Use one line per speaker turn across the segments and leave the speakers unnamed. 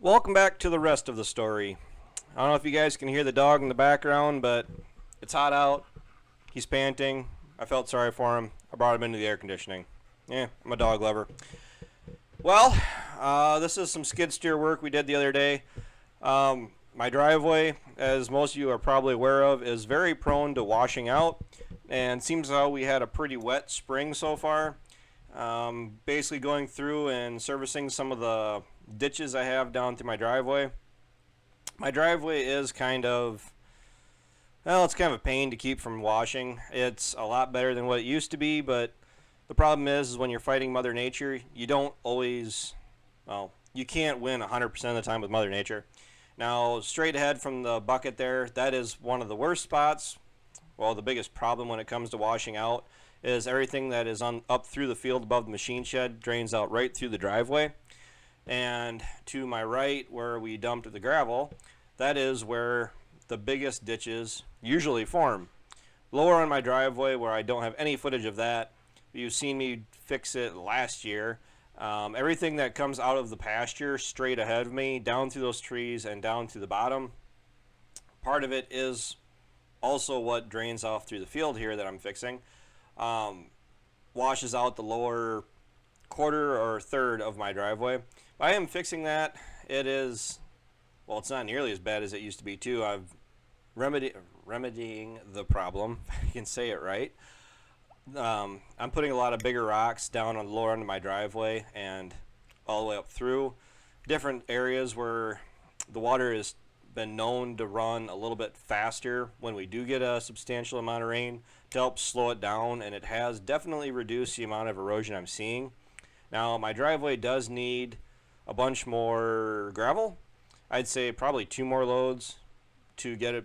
Welcome back to the rest of the story. I don't know if you guys can hear the dog in the background, but it's hot out. He's panting. I felt sorry for him. I brought him into the air conditioning. Yeah, I'm a dog lover. Well, this is some skid steer work we did the other day. My driveway, as most of you are probably aware of, is very prone to washing out, and seems how we had a pretty wet spring so far. Basically going through and servicing some of the ditches I have down through my driveway. My driveway is it's kind of a pain to keep from washing. It's a lot better than what it used to be, but the problem is when you're fighting Mother Nature, you don't always, you can't win 100% of the time with Mother Nature. Now, straight ahead from the bucket there, that is one of the worst spots. Well, the biggest problem when it comes to washing out is everything that is up through the field above the machine shed drains out right through the driveway. And to my right, where we dumped the gravel, that is where the biggest ditches usually form. Lower on my driveway, where I don't have any footage of that, you've seen me fix it last year. Everything that comes out of the pasture straight ahead of me, down through those trees and down to the bottom, part of it is also what drains off through the field here that I'm fixing. Washes out the lower quarter or third of my driveway. I am fixing that. It's not nearly as bad as it used to be too. I've remedying the problem, if you can say it right. I'm putting a lot of bigger rocks down on the lower end of my driveway and all the way up through different areas where the water has been known to run a little bit faster when we do get a substantial amount of rain to help slow it down, and it has definitely reduced the amount of erosion I'm seeing. Now, my driveway does need a bunch more gravel. I'd say probably 2 more loads to get it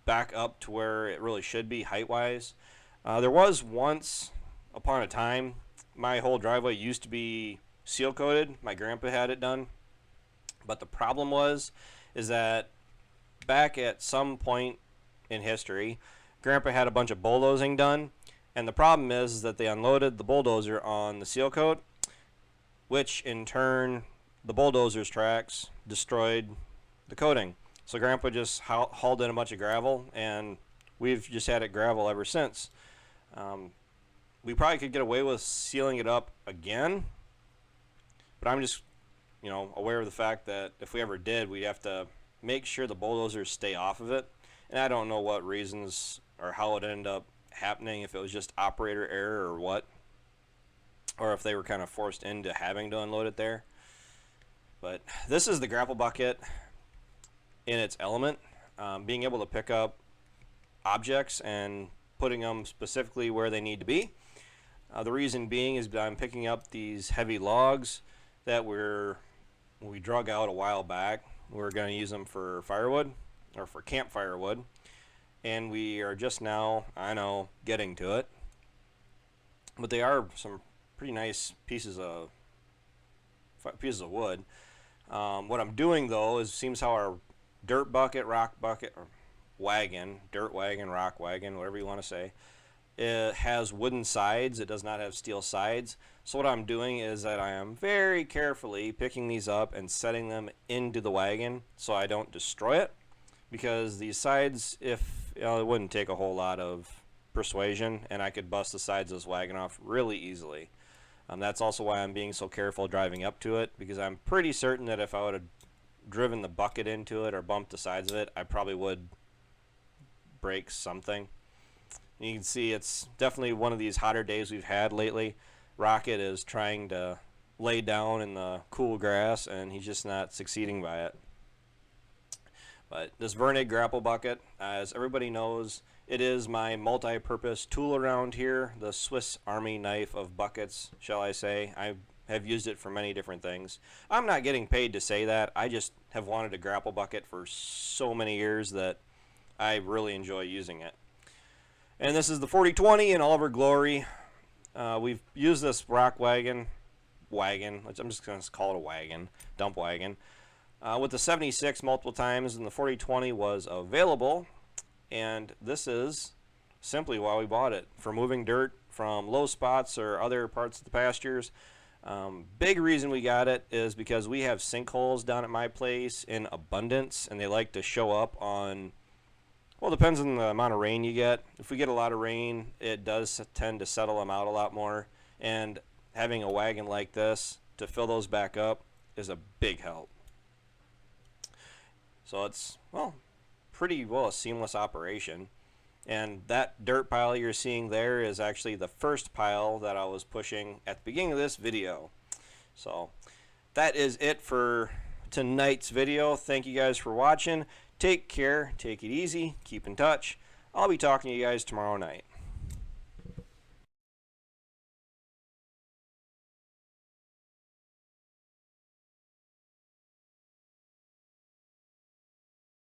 back up to where it really should be height-wise. There was once upon a time, my whole driveway used to be seal-coated. My grandpa had it done. But the problem is that back at some point in history, Grandpa had a bunch of bulldozing done, and the problem is that they unloaded the bulldozer on the seal coat, which in turn, the bulldozer's tracks destroyed the coating. So Grandpa just hauled in a bunch of gravel, and we've just had it gravel ever since. We probably could get away with sealing it up again, but I'm just, aware of the fact that if we ever did, we'd have to make sure the bulldozers stay off of it. And I don't know what reasons or how it ended up happening, if it was just operator error or what, or if they were kind of forced into having to unload it there. But this is the grapple bucket in its element, being able to pick up objects and putting them specifically where they need to be. The reason being is that I'm picking up these heavy logs that we drug out a while back. We're going to use them for firewood, or for campfire wood, and we are just now, getting to it. But they are some pretty nice pieces of wood. What I'm doing though is, seems how our dirt bucket, rock bucket, or wagon, dirt wagon, rock wagon, whatever you want to say, it has wooden sides. It does not have steel sides. So what I'm doing is that I am very carefully picking these up and setting them into the wagon so I don't destroy it, because these sides, it wouldn't take a whole lot of persuasion, and I could bust the sides of this wagon off really easily. That's also why I'm being so careful driving up to it, because I'm pretty certain that if I would have driven the bucket into it or bumped the sides of it, I probably would break something. You can see it's definitely one of these hotter days we've had lately. Rocket is trying to lay down in the cool grass, and he's just not succeeding by it. But this Vernig grapple bucket, as everybody knows, it is my multi-purpose tool around here, the Swiss Army knife of buckets, shall I say. I have used it for many different things. I'm not getting paid to say that. I just have wanted a grapple bucket for so many years that I really enjoy using it. And this is the 4020 in all of her glory. We've used this rock wagon, I'm just going to call it a wagon, dump wagon, with the 76 multiple times, and the 4020 was available. And this is simply why we bought it, for moving dirt from low spots or other parts of the pastures. Big reason we got it is because we have sinkholes down at my place in abundance, and they like to show up on, well, it depends on the amount of rain you get. If we get a lot of rain, it does tend to settle them out a lot more, and having a wagon like this to fill those back up is a big help. So it's, well, pretty well a seamless operation. And that dirt pile you're seeing there is actually the first pile that I was pushing at the beginning of this video. So that is it for tonight's video. Thank you guys for watching. Take care, take it easy, keep in touch. I'll be talking to you guys tomorrow night.